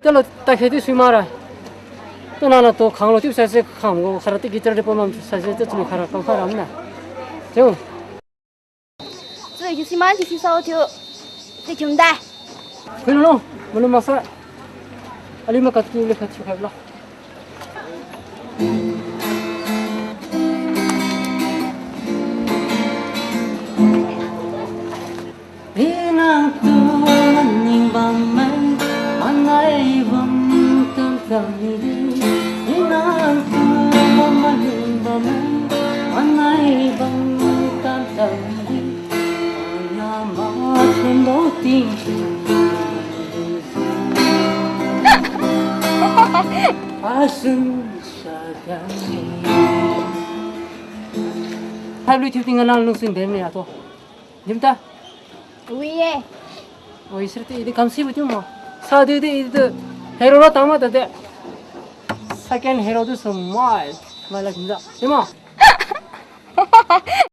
चलो ताखेती सुमारा तो ना तो खांगलो टिप साइसे खांगो खराते गिटर रे पमम साइसे तो चुनु खरा कम खरा हमना जो 这里就是马蹄去烧酒，这穷带。 그노 너 물론 마사 알리마 같이 일레 같이 가블라 이나 또 만닝 밤만 만나의 밤 깜깜이리 이나 또 만닝 밤만 만나의 밤 깜깜이리 나 마침 못 Asum sagani Hablu tu tinggal nang nung sing demne ato Jimta 不耶， o isrte idi kamsi butu mo sa de idi hero la tama de second hero du smile mala jimta jima